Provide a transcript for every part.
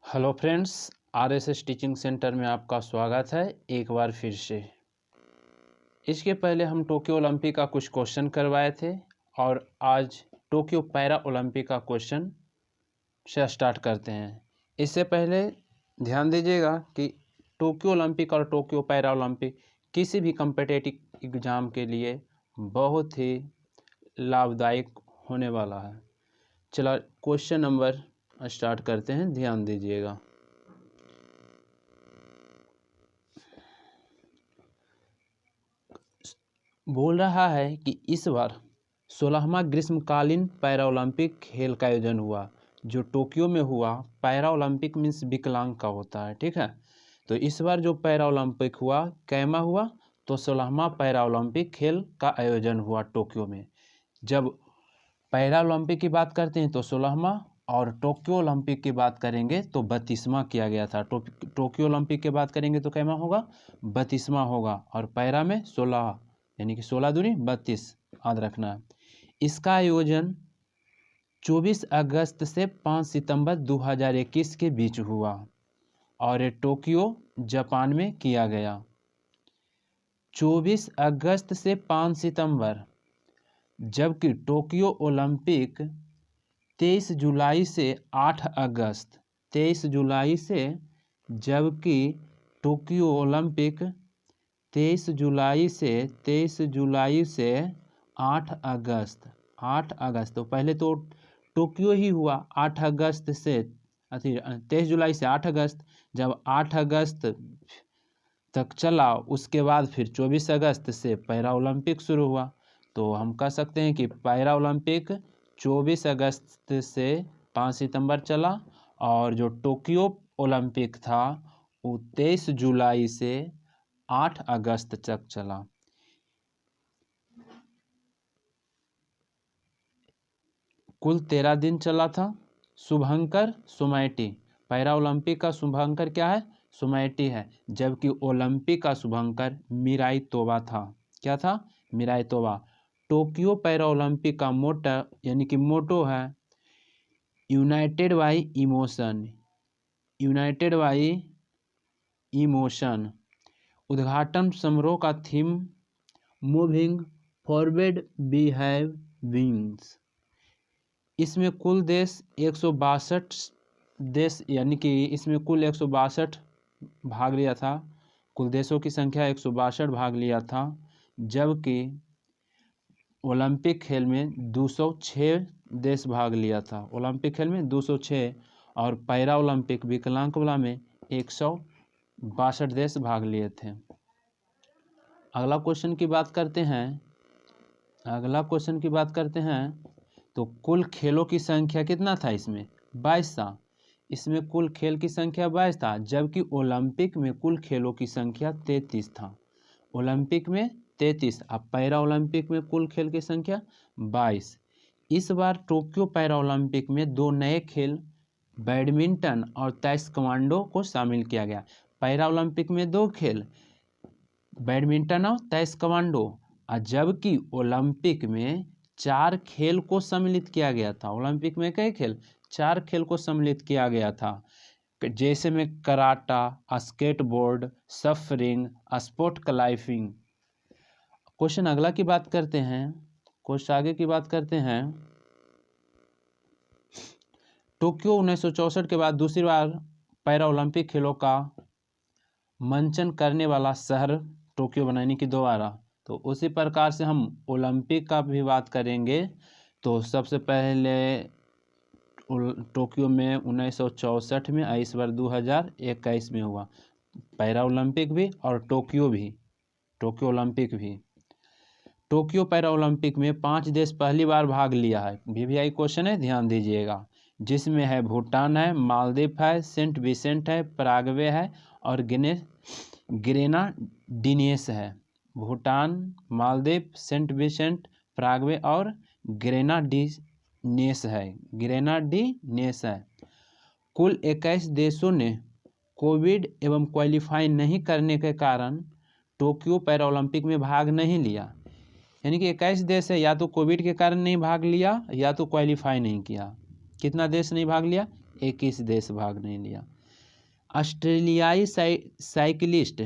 Hello friends, RSS teaching centre में आपका स्वागत है एक बार फिर से। इसके पहले हम टोक्यो ओलंपिक का कुछ क्वेश्चन करवाए थे और आज टोक्यो पैरा ओलंपिक का क्वेश्चन से स्टार्ट करते हैं। इससे पहले ध्यान दीजिएगा कि टोक्यो ओलंपिक और टोक्यो पैरा ओलंपिक किसी भी कम्पिटिटिव एग्ज़ाम के लिए बहुत ही लाभदायक होने वाला है। चलो क्वेश्चन नंबर स्टार्ट करते हैं, ध्यान दीजिएगा। बोल रहा है कि इस बार 16वां ग्रीष्मकालीन पैरा ओलंपिक खेल का आयोजन हुआ, जो टोक्यो में हुआ। पैरा ओलंपिक मीन्स विकलांग का होता है, ठीक है। तो इस बार जो पैरा ओलंपिक हुआ, कैमा हुआ, तो 16वां पैरा ओलंपिक खेल का आयोजन हुआ टोक्यो में। जब पैरा ओलंपिक की बात करते हैं तो 16वां, और टोक्यो ओलंपिक की बात करेंगे तो 32वां किया गया था। टोक्यो ओलंपिक की बात करेंगे तो कैमा होगा, 32वां होगा, और पैरा में 16, यानी कि 16 दूनी 32, याद रखना है। इसका आयोजन 24 अगस्त से 5 सितंबर 2021 के बीच हुआ और ये टोक्यो जापान में किया गया। 24 अगस्त से 5 सितंबर, जबकि टोक्यो ओलंपिक 23 जुलाई से 8 अगस्त, 23 जुलाई से, जबकि टोक्यो ओलंपिक 23 जुलाई से 8 अगस्त, 8 अगस्त। तो पहले तो टोक्यो ही हुआ 8 अगस्त से, 23 जुलाई से 8 अगस्त। जब 8 अगस्त तक चला, उसके बाद फिर 24 अगस्त से पैरा ओलंपिक शुरू हुआ। तो हम कह सकते हैं कि पैरा ओलंपिक 24 अगस्त से 5 सितंबर चला, और जो टोक्यो ओलंपिक था वो 23 जुलाई से 8 अगस्त तक चला। कुल 13 दिन चला था। शुभंकर सोमैटी, पैरा ओलंपिक का शुभंकर क्या है, सोमैटी है, जबकि ओलंपिक का शुभंकर मिराई तोबा था। क्या था, मिराई तोबा। टोक्यो पैरा ओलंपिक का मोटो, यानी कि मोटो है united by emotion, united by emotion. उद्घाटन समारोह का theme moving forward we have wings. इसमें कुल देश 162 देश, यानी कि इसमें कुल 162 भाग लिया था। कुल देशों की संख्या 162 भाग लिया था, जबकि ओलंपिक खेल में 206 देश भाग लिया था। ओलंपिक खेल में 206, और पैरा ओलंपिक विकलांग वाला में 162 देश भाग लिए थे। अगला क्वेश्चन की बात करते हैं, तो कुल खेलों की संख्या कितना था इसमें, 22 था। इसमें कुल खेल की संख्या 22 था, जबकि ओलंपिक में कुल खेलों की संख्या 33 था। ओलंपिक में 33, अब पैरा ओलंपिक में कुल खेल की संख्या 22। इस बार टोक्यो पैरा ओलंपिक में 2 नए खेल, बैडमिंटन और ताइक्वांडो को शामिल किया गया। पैरा ओलंपिक में 2 खेल, बैडमिंटन और ताइक्वांडो, और जबकि ओलंपिक में 4 खेल को सम्मिलित किया गया था। ओलंपिक में कई खेल, 4 खेल को सम्मिलित किया गया था, जैसे में karate, skateboard, suffering, sport climbing. Question अगला की बात करते हैं, क्वेश्चन आगे की बात करते हैं। टोक्यो 1964 के बाद दूसरी बार पैरा ओलंपिक खेलों का मंचन करने वाला शहर टोक्यो बनाने की दोबारा। तो उसी प्रकार से हम ओलंपिक का भी बात करेंगे। तो सबसे पहले टोक्यो में 1964 में, इस बार 2021 में हुआ पैरा ओलंपिक भी और टोक्यो ओलंपिक भी। टोक्यो पैरा ओलंपिक में 5 देश पहली बार भाग लिया है। वीवीआई क्वेश्चन है, ध्यान दीजिएगा। जिसमें है भूटान है, मालदीव है, सेंट विसेंट है, पराग्वे है, और ग्रेनाडीनेस है। Bhutan, Maldives, Saint Vincent, Paraguay और ग्रेनाडीनेस है। कुल 21 देशों ने कोविड एवं क्वालिफाई नहीं करने के कारण टोक्यो पैरा ओलंपिक में भाग नहीं लिया। यानी कि 21 देश है, या तो कोविड के कारण नहीं भाग लिया, या तो क्वालिफाई नहीं किया। कितना देश नहीं भाग लिया, 21 देश भाग नहीं लिया। ऑस्ट्रेलियाई साइकिलिस्ट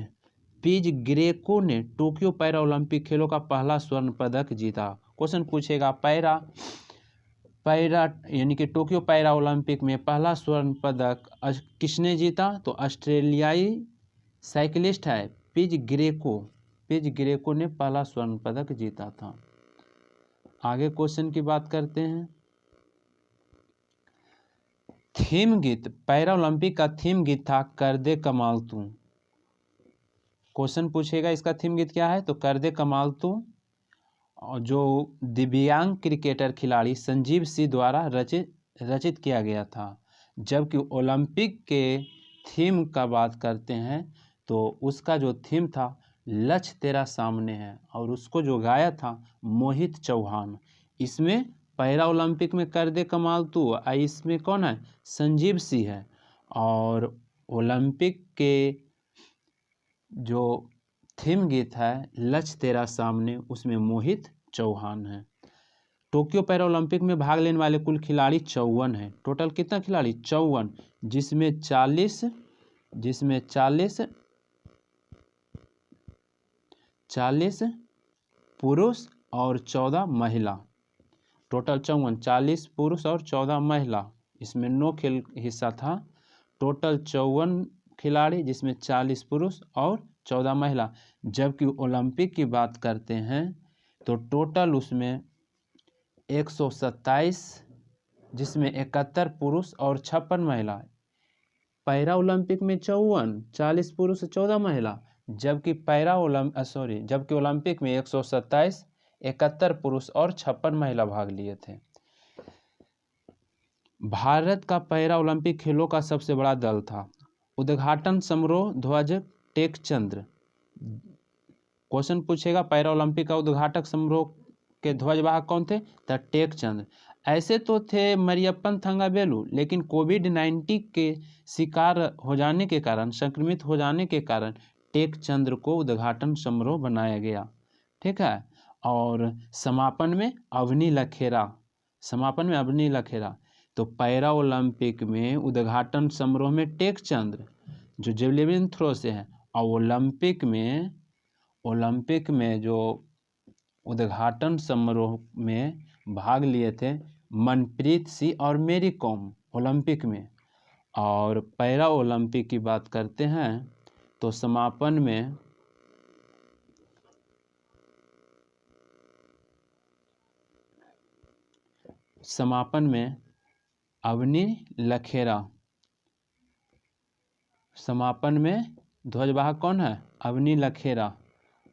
पीज ग्रेको ने टोक्यो पैरा ओलंपिक खेलों का पहला स्वर्ण पदक जीता। क्वेश्चन पूछेगा पैरा यानी कि टोक्यो पैरा ओलंपिक में पहला स्वर्ण पदक किसने जीता? तो ऑस्ट्रेलियाई साइकिलिस्ट है पीज ग्रेको ने पहला स्वर्ण पदक जीता था। आगे क्वेश्चन की बात करते हैं। थीम गीत पैरा ओलंपिक का थीम गीत था कर दे कमाल तू। क्वेश्चन पूछेगा इसका थीम गीत क्या है? तो कर दे कमाल तू, और जो दिव्यांग क्रिकेटर खिलाड़ी संजीव सिंह द्वारा रचित किया गया था। जबकि ओलंपिक के थीम का बात करते हैं तो उसका जो थीम था लक्ष्य तेरा सामने है, और उसको जो गाया था मोहित चौहान। इसमें पैरा ओलंपिक में कर दे कमाल तू, इसमें कौन है? संजीव सिंह है। और ओलंपिक के जो थीम गीत है लक्ष्य तेरा सामने, उसमें मोहित चौहान है। टोक्यो पैरा ओलंपिक में भाग लेने वाले कुल खिलाड़ी 54 हैं। टोटल कितना खिलाड़ी? 54, जिसमें 40 पुरुष और 14 महिला। टोटल 54, 40 पुरुष और 14 महिला। इसमें 9 खेल हिस्सा था। टोटल 54 खिलाड़ी, जिसमें 40 पुरुष और 14 महिला। जबकि ओलंपिक की बात करते हैं तो टोटल उसमें 127, जिसमें 71 पुरुष और 56 महिला। पैरा ओलंपिक में 54, 40 पुरुष 14 महिला। जबकि जबकि ओलंपिक में 127, 71 पुरुष और 56 महिला भाग लिए थे। भारत का पैरा ओलंपिक खेलों का सबसे बड़ा दल था। उद्घाटन समारोह ध्वज टेकचंद्र। क्वेश्चन पूछेगा पैरा ओलंपिक का उद्घाटक समारोह के ध्वजवाहक कौन थे? तो टेकचंद्र। ऐसे तो थे मरियप्पन थंगावेलु, लेकिन कोविड-19 के शिकार हो जाने के कारण, संक्रमित हो जाने के कारण टेकचंद्र को उद्घाटन समारोह बनाया गया। ठीक है। और समापन में अवनी लखेरा। तो पैरा ओलंपिक में उद्घाटन समारोह में टेकचंद्र जो जेवलिन थ्रो से है, और ओलंपिक में जो उद्घाटन समारोह में भाग लिए थे मनप्रीत सिंह और मेरी कॉम ओलंपिक में। और पैरा ओलंपिक की बात करते हैं तो समापन में अवनी लखेरा। समापन में ध्वजवाहक कौन है?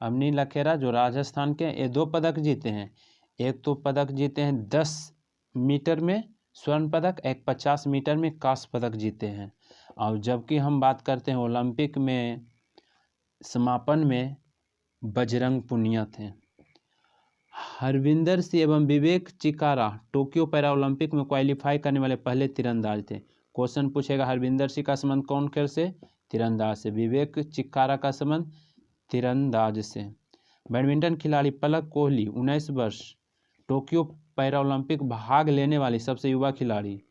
अवनी लखेरा जो राजस्थान के, ये 2 पदक जीते हैं। एक तो पदक जीते हैं 10 मीटर में स्वर्ण पदक, एक 50 मीटर में कांस्य पदक जीते हैं। और जबकि हम बात करते हैं ओलंपिक में समापन में बजरंग पुनिया थे। हरविंदर सिंह एवं विवेक चिकारा टोक्यो पैरा ओलंपिक में क्वालिफाई करने वाले पहले तीरंदाज थे। क्वेश्चन पूछेगा हरविंदर सिंह का संबंध कौन खेल से? तीरंदाज से। विवेक चिकारा का संबंध तीरंदाज से। बैडमिंटन खिलाड़ी पलक कोहली 19 वर्ष, टोक्यो पैरा ओलंपिक भाग लेने वाली सबसे युवा खिलाड़ी।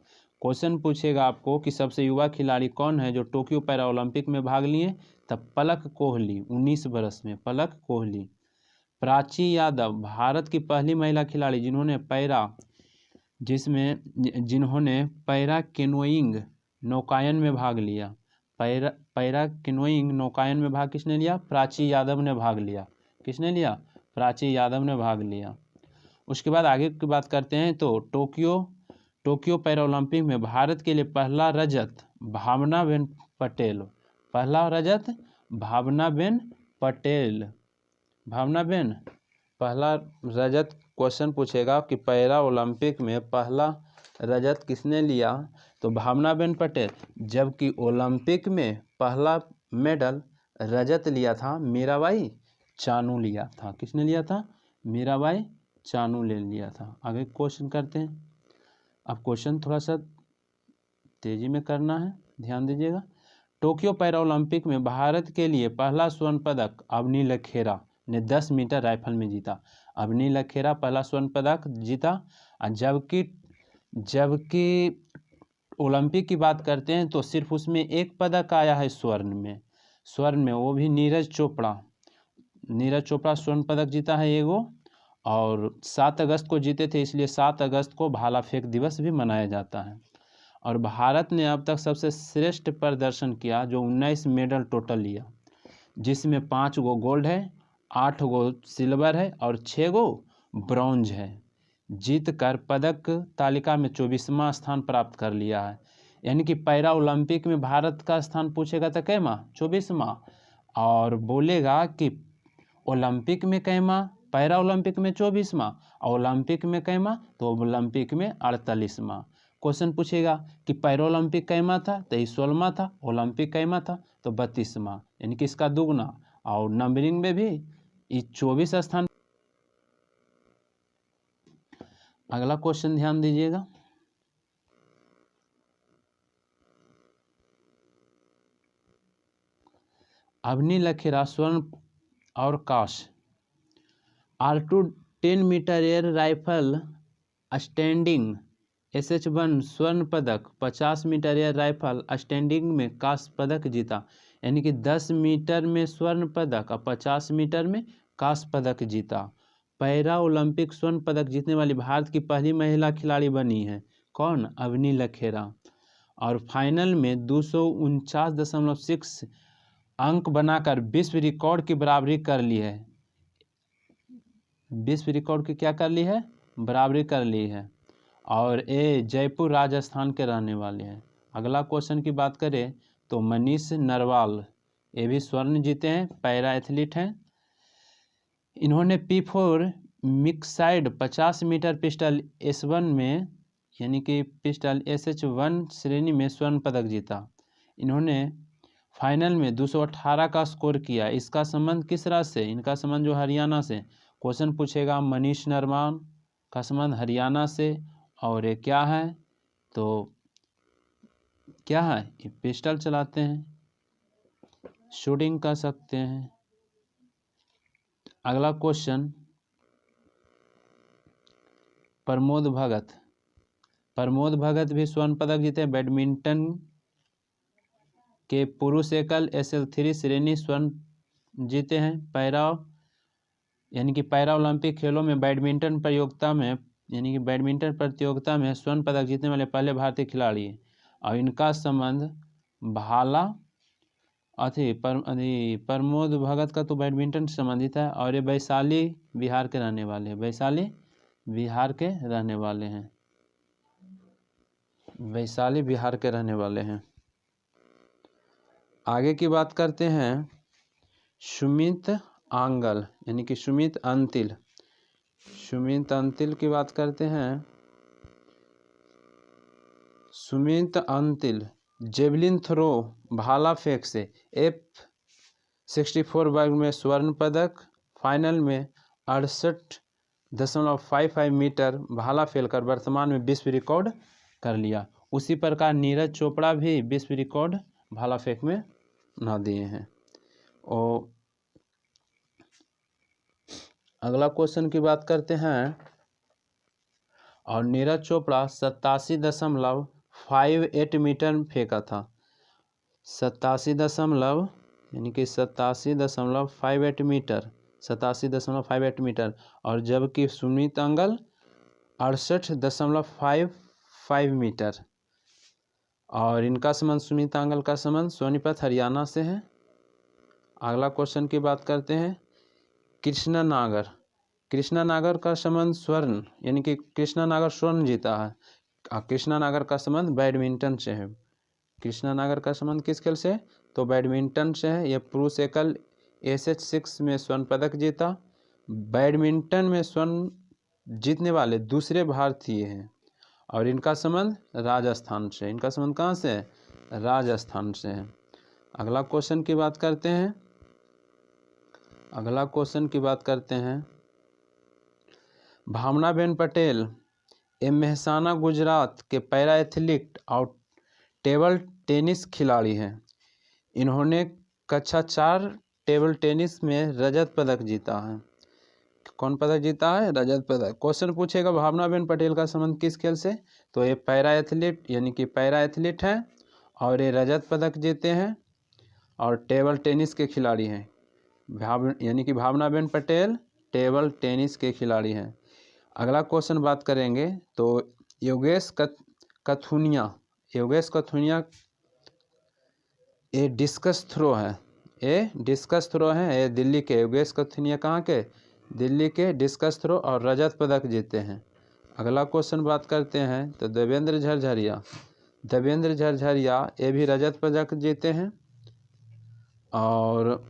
क्वेश्चन पूछेगा आपको कि सबसे युवा खिलाड़ी कौन है जो टोक्यो पैरा ओलंपिक में भाग लिए? तब पलक कोहली 19 वर्ष में पलक कोहली। प्राची यादव भारत की पहली महिला खिलाड़ी जिन्होंने पैरा कैनोइंग नौकायन में भाग लिया। पैरा कैनोइंग नौकायन में भाग किसने लिया? प्राची यादव ने भाग लिया। किसने लिया? प्राची यादव ने भाग लिया। उसके बाद आगे की बात करते हैं तो टोक्यो पैरा ओलंपिक में भारत के लिए पहला रजत भावनाबेन पहला रजत। क्वेश्चन पूछेगा कि पैरा ओलंपिक में पहला रजत किसने लिया? तो भावनाबेन पटेल। जबकि ओलंपिक में पहला मेडल रजत लिया था मीराबाई चानू लिया था। किसने लिया था? मीराबाई चानू ले लिया था। आगे क्वेश्चन करते हैं। अब क्वेश्चन थोड़ा सा तेजी में करना है, ध्यान दीजिएगा। टोक्यो पैरा ओलंपिक में भारत के लिए पहला स्वर्ण पदक अवनी लखेरा ने 10 मीटर राइफल में जीता। अवनी लखेरा पहला स्वर्ण पदक जीता। जबकि ओलंपिक की बात करते हैं तो सिर्फ उसमें एक पदक आया है स्वर्ण में, वो भी नीरज चोपड़ा स्वर्ण पदक जीता है एगो, और 7 अगस्त को जीते थे, इसलिए 7 अगस्त को भाला फेंक दिवस भी मनाया जाता है। और भारत ने अब तक सबसे श्रेष्ठ प्रदर्शन किया, जो 19 मेडल टोटल लिया, जिसमें 5 गो गोल्ड है, 8 गो सिल्वर है और 6 गो ब्रॉन्ज है, जीत कर पदक तालिका में 24वां स्थान प्राप्त कर लिया है। यानी कि पैरा ओलंपिक में भारत का स्थान पूछेगा तो कैमा 24वां, और बोलेगा कि ओलंपिक में कैमा, पैरा ओलंपिक में 24वां, ओलंपिक में कैमा तो ओलंपिक में 48वां। क्वेश्चन पूछेगा कि पैरा ओलंपिक कैमा था तो 16वां था, ओलंपिक कैमा था तो 32वां, यानी कि इसका दुगना, और नंबरिंग में भी 24 स्थान। अगला क्वेश्चन ध्यान दीजिएगा, अवनी लखेरा स्वर्ण और कांस्य R2 10 metre air rifle standing SH1 स्वर्ण पदक, 50 मीटर एयर राइफल स्टैंडिंग में कांस्य पदक जीता, यानी कि 10 मीटर में स्वर्ण पदक और 50 मीटर में कांस्य पदक जीता। पैरा ओलंपिक स्वर्ण पदक जीतने वाली भारत की पहली महिला खिलाड़ी बनी है, कौन? अवनी लखेरा। और फाइनल में 249.6 अंक बनाकर विश्व रिकॉर्ड की बराबरी कर ली है, विश्व रिकॉर्ड की क्या कर ली है? बराबरी कर ली है। और ये जयपुर राजस्थान के रहने वाले हैं। अगला क्वेश्चन की बात करें तो मनीष नरवाल, ये भी स्वर्ण जीते हैं, पैरा एथलीट हैं। इन्होंने P4 मिक्साइड 50 मीटर पिस्टल S1 में, यानी कि पिस्टल SH1 श्रेणी में स्वर्ण पदक जीता। इन्होंने फाइनल में 218 का स्कोर किया। इसका संबंध किस राज्य से? इनका संबंध जो हरियाणा से। क्वेश्चन पूछेगा मनीष नरवाल का संबंध हरियाणा से, और ये क्या है? तो क्या है? ये पिस्टल चलाते हैं, शूटिंग कर सकते हैं। अगला क्वेश्चन, प्रमोद भगत भी स्वर्ण पदक जीते। बैडमिंटन के पुरुष एकल SL3 श्रेणी स्वर्ण जीते हैं। पैरा, यानी कि पैरा ओलंपिक खेलों में बैडमिंटन प्रतियोगिता में स्वर्ण पदक जीतने वाले पहले भारतीय खिलाड़ी हैं। और इनका संबंध भाला प्रमोद भगत का तो बैडमिंटन से संबंधित है, और ये वैशाली बिहार के रहने वाले हैं, वैशाली बिहार के रहने वाले हैं। आगे की बात करते हैं, सुमित आंगल, यानी कि सुमित अंतिल की बात करते हैं। सुमित अंतिल जेवलिन थ्रो भाला फेंक से F64 वर्ग में स्वर्ण पदक, फाइनल में 68.55 मीटर भाला फेंककर वर्तमान में विश्व रिकॉर्ड कर लिया। उसी प्रकार नीरज चोपड़ा भी विश्व रिकॉर्ड भाला फेंक में बना दिए हैं। और अगला क्वेश्चन की बात करते हैं, और नीरज चोपड़ा 87.58 मीटर फेंका था, 87.58 मीटर, और जबकि सुमित अंगल 68.55 मीटर। और इनका संबंध, सुमित अंगल का संबंध सोनीपत हरियाणा से है। अगला क्वेश्चन की बात करते हैं, कृष्णा नागर का संबंध स्वर्ण, यानी कि कृष्णा नागर स्वर्ण जीता है। कृष्णा नागर का संबंध बैडमिंटन से है। कृष्णा नागर का संबंध किस खेल से? तो बैडमिंटन से है। यह पुरुष एकल SH6 में स्वर्ण पदक जीता। बैडमिंटन में स्वर्ण जीतने वाले दूसरे भारतीय हैं, और इनका संबंध राजस्थान से। इनका संबंध कहाँ से है? राजस्थान से है। अगला क्वेश्चन की बात करते हैं, भावनाबेन पटेल मेहसाना गुजरात के पैरा एथलीट और टेबल टेनिस खिलाड़ी हैं। इन्होंने कक्षा 4 टेबल टेनिस में रजत पदक जीता है। कौन पदक जीता है? रजत पदक। क्वेश्चन पूछेगा भावनाबेन पटेल का संबंध किस खेल से? तो ये पैरा एथलीट यानी कि पैरा एथलीट हैं और ये रजत पदक जीते हैं और टेबल टेनिस के खिलाड़ी हैं। यानी कि भावनाबेन पटेल टेबल टेनिस के खिलाड़ी हैं। अगला क्वेश्चन बात करेंगे तो योगेश कथुनिया ये डिस्कस थ्रो है, ये दिल्ली के। योगेश कथुनिया कहाँ के? दिल्ली के। डिस्कस थ्रो और रजत पदक जीते हैं। अगला क्वेश्चन बात करते हैं तो देवेंद्र झरझरिया ये भी रजत पदक जीते हैं और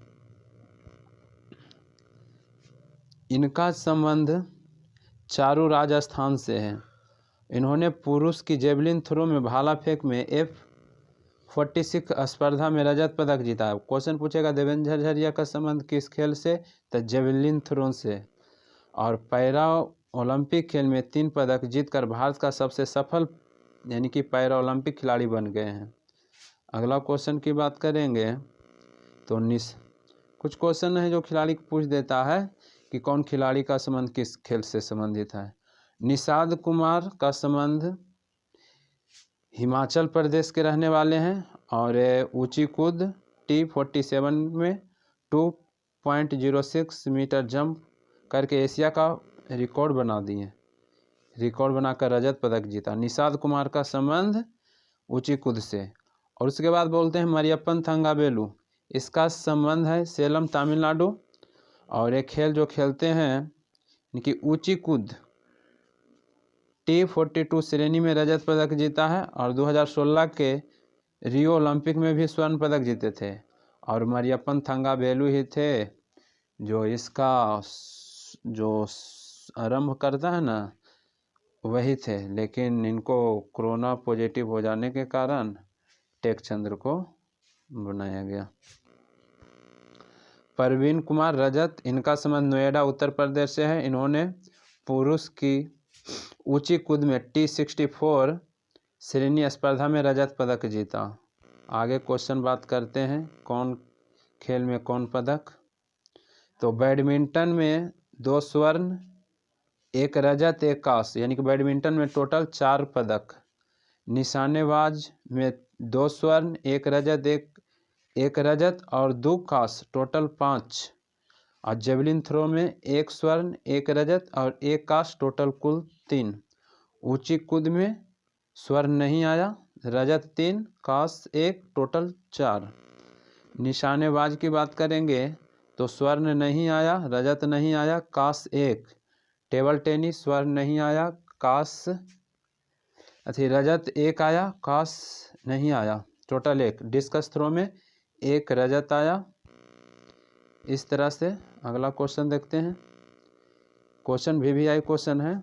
इनका संबंध चारू राजस्थान से है। इन्होंने पुरुष की जेवलिन थ्रो में भाला फेंक में F46 स्पर्धा में रजत पदक जीता है। क्वेश्चन पूछेगा देवेंद्र झरझरिया का संबंध किस खेल से? तो जेवलिन थ्रो से। और पैरा ओलंपिक खेल में 3 पदक जीतकर भारत का सबसे सफल यानी कि पैरा ओलंपिक खिलाड़ी बन गए हैं। अगला क्वेश्चन की बात करेंगे तो कुछ क्वेश्चन है जो खिलाड़ी पूछ देता है कि कौन खिलाड़ी का संबंध किस खेल से संबंधित है। निषाद कुमार का संबंध हिमाचल प्रदेश के रहने वाले हैं और ऊंची कूद T47 में 2.06 मीटर जंप करके एशिया का रिकॉर्ड बनाकर रजत पदक जीता। निषाद कुमार का संबंध ऊंची कूद से। और उसके बाद बोलते हैं मरियप्पन थंगावेलु, इसका संबंध है सेलम तमिलनाडु और ये खेल जो खेलते हैं कि ऊंची कूद T42 श्रेणी में रजत पदक जीता है और 2016 के रियो ओलंपिक में भी स्वर्ण पदक जीते थे। और मरियप्पन थंगावेलु ही थे जो इसका जो आरंभ करता है ना वही थे, लेकिन इनको कोरोना पॉजिटिव हो जाने के कारण टेकचंद्र को बनाया गया। परवीन कुमार रजत, इनका संबंध नोएडा उत्तर प्रदेश से है। इन्होंने पुरुष की ऊंची कूद में T64 श्रेणी स्पर्धा में रजत पदक जीता। आगे क्वेश्चन बात करते हैं कौन खेल में कौन पदक। तो बैडमिंटन में 2 स्वर्ण 1 रजत 1 कांस्य यानी कि बैडमिंटन में टोटल 4 पदक। निशानेबाज में 2 स्वर्ण 1 रजत और 2 कांस्य टोटल 5। और जेवलिन थ्रो में 1 स्वर्ण 1 रजत और 1 कांस्य टोटल कुल 3। ऊंची कूद में स्वर्ण नहीं आया, रजत 3 कांस्य 1 टोटल 4। निशानेबाज की बात करेंगे तो स्वर्ण नहीं आया, रजत नहीं आया, कांस्य 1। टेबल टेनिस स्वर्ण नहीं आया, कांस्य रजत 1 आया, कांस्य नहीं आया, टोटल 1। डिस्कस थ्रो में 1 रजत आया। इस तरह से अगला क्वेश्चन देखते हैं। क्वेश्चन VVI क्वेश्चन है।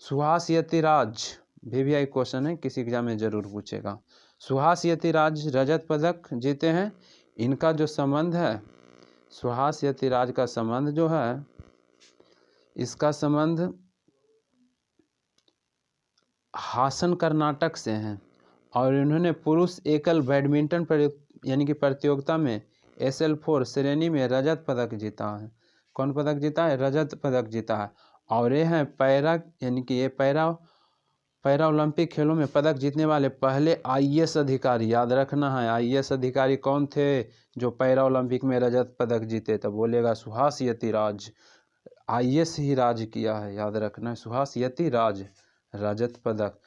सुहास यतिराज VVI क्वेश्चन है, किसी एग्जाम में जरूर पूछेगा। सुहास यतिराज रजत पदक जीते हैं। इनका जो संबंध है सुहास यतिराज का संबंध जो है इसका संबंध हासन कर्नाटक से है और इन्होंने पुरुष एकल बैडमिंटन यानी कि प्रतियोगिता में SL4 श्रेणी में रजत पदक जीता है। कौन पदक जीता है? रजत पदक जीता है। और ये हैं पैरा यानी कि ये पैरा ओलंपिक खेलों में पदक जीतने वाले पहले IAS अधिकारी। याद रखना है IAS अधिकारी कौन थे जो पैरा ओलंपिक में रजत पदक जीते? तो बोलेगा सुहास यतिराज। IAS ही राज किया है, याद रखना है। सुहास यतिराज रजत पदक।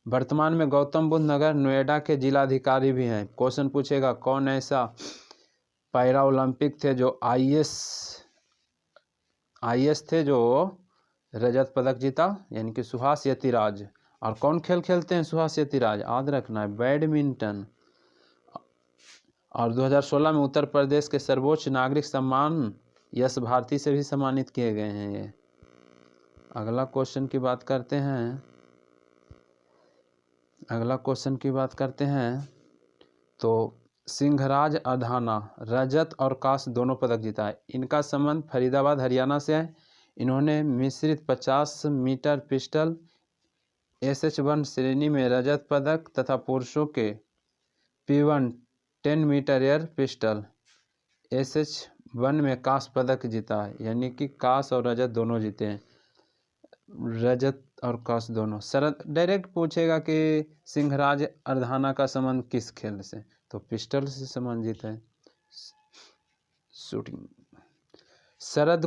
वर्तमान में गौतम बुद्ध नगर नोएडा के जिलाधिकारी भी हैं। क्वेश्चन पूछेगा कौन ऐसा पैरा ओलंपिक थे जो IAS थे जो रजत पदक जीता, यानी कि सुहास यतिराज। और कौन खेल खेलते हैं सुहास यतिराज? याद रखना है बैडमिंटन। और 2016 में उत्तर प्रदेश के सर्वोच्च नागरिक सम्मान यश भारती से भी सम्मानित किए गए हैं ये। अगला क्वेश्चन की बात करते हैं तो सिंहराज अधाना रजत और कांस्य दोनों पदक जीता है। इनका संबंध फरीदाबाद हरियाणा से है। इन्होंने मिश्रित 50 मीटर पिस्टल SH1 श्रेणी में रजत पदक तथा पुरुषों के P1 10 metre air pistol SH one में कांस्य पदक जीता है, यानी कि कांस्य और रजत दोनों जीते हैं, रजत और कांस्य दोनों। शरद डायरेक्ट पूछेगा कि सिंहराज अर्धाना का संबंध किस खेल से, तो पिस्टल से संबंध जीता है, शूटिंग। शरद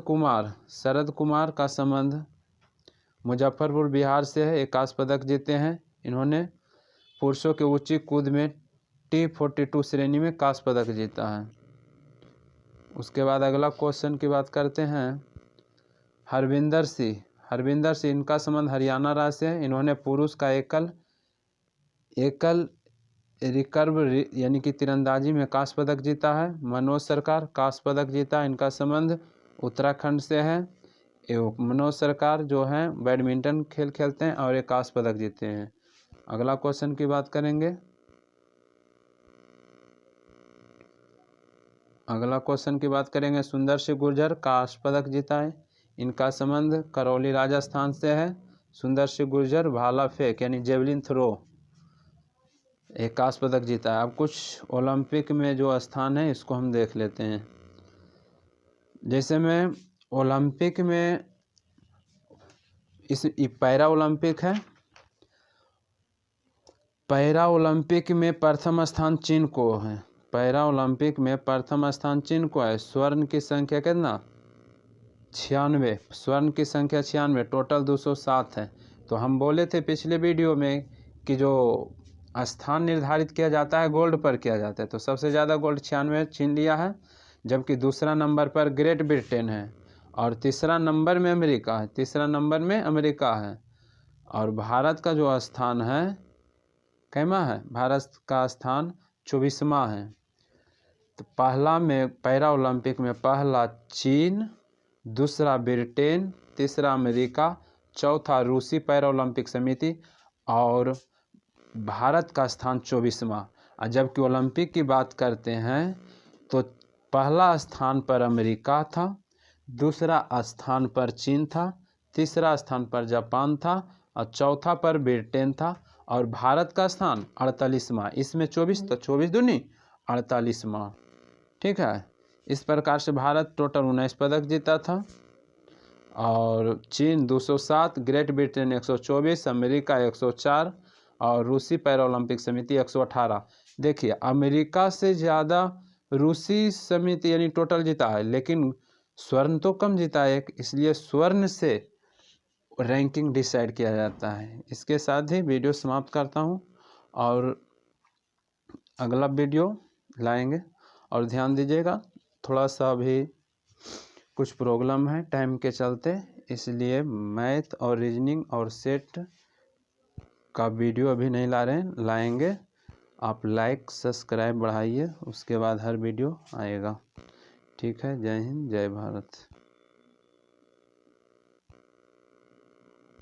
कुमार का संबंध मुजफ्फरपुर बिहार से है, एक कांस्य पदक जीते हैं इन्होंने। पुरुषों के ऊंची कूद में T42 श्रेणी में कांस्य पदक जीता है। उसके बाद अगला क्वेश्चन की बात करते हैं। हरविंदर सिंह इनका संबंध हरियाणा राज्य से है, इन्होंने पुरुष का एकल रिकर्व यानी कि तीरंदाजी में कांस्य पदक जीता है। मनोज सरकार कांस्य पदक जीता है, इनका संबंध उत्तराखंड से है। मनोज सरकार जो हैं बैडमिंटन खेल खेलते हैं और एक कांस्य पदक जीते हैं। अगला क्वेश्चन की बात करेंगे। सुंदर सिंह गुर्जर कांस्य पदक जीता है, इनका संबंध करौली राजस्थान से है। सुंदर सिंह गुर्जर भाला फेंक यानी जेवलिन थ्रो एक कांस्य पदक जीता है। अब कुछ ओलंपिक में जो स्थान है इसको हम देख लेते हैं। जैसे में ओलंपिक में पैरा ओलंपिक है, पैरा ओलंपिक में प्रथम स्थान चीन को है। पैरा ओलंपिक में प्रथम स्थान चीन को है। स्वर्ण की संख्या कितना 96, स्वर्ण की संख्या 96, टोटल 207 है। तो हम बोले थे पिछले वीडियो में कि जो स्थान निर्धारित किया जाता है गोल्ड पर किया जाता है, तो सबसे ज़्यादा गोल्ड 96 छीन लिया है, जबकि दूसरा नंबर पर ग्रेट ब्रिटेन है और तीसरा नंबर में अमेरिका है। और भारत का जो स्थान है कैमा है, भारत का स्थान 24वां है। तो पहला में पैरा ओलंपिक में पहला चीन, दूसरा ब्रिटेन, तीसरा अमेरिका, चौथा रूसी पैरा ओलंपिक समिति और भारत का स्थान 24वां। और जबकि ओलंपिक की बात करते हैं तो पहला स्थान पर अमेरिका था, दूसरा स्थान पर चीन था, तीसरा स्थान पर जापान था और चौथा पर ब्रिटेन था और भारत का स्थान 48वां। इसमें 24 तो 24 दूनी 48वां। ठीक है, इस प्रकार से भारत टोटल 19 पदक जीता था और चीन 207, ग्रेट ब्रिटेन 124, अमेरिका 104 और रूसी पैरा ओलंपिक समिति 118। देखिए अमेरिका से ज़्यादा रूसी समिति यानी टोटल जीता है, लेकिन स्वर्ण तो कम जीता है, इसलिए स्वर्ण से रैंकिंग डिसाइड किया जाता है। इसके साथ ही वीडियो समाप्त करता हूँ और अगला वीडियो लाएंगे। और ध्यान दीजिएगा, थोड़ा सा अभी कुछ प्रॉब्लम है टाइम के चलते, इसलिए मैथ और रीजनिंग और सेट का वीडियो अभी नहीं ला रहे हैं, लाएंगे। आप लाइक सब्सक्राइब बढ़ाइए, उसके बाद हर वीडियो आएगा। ठीक है, जय हिंद जय भारत।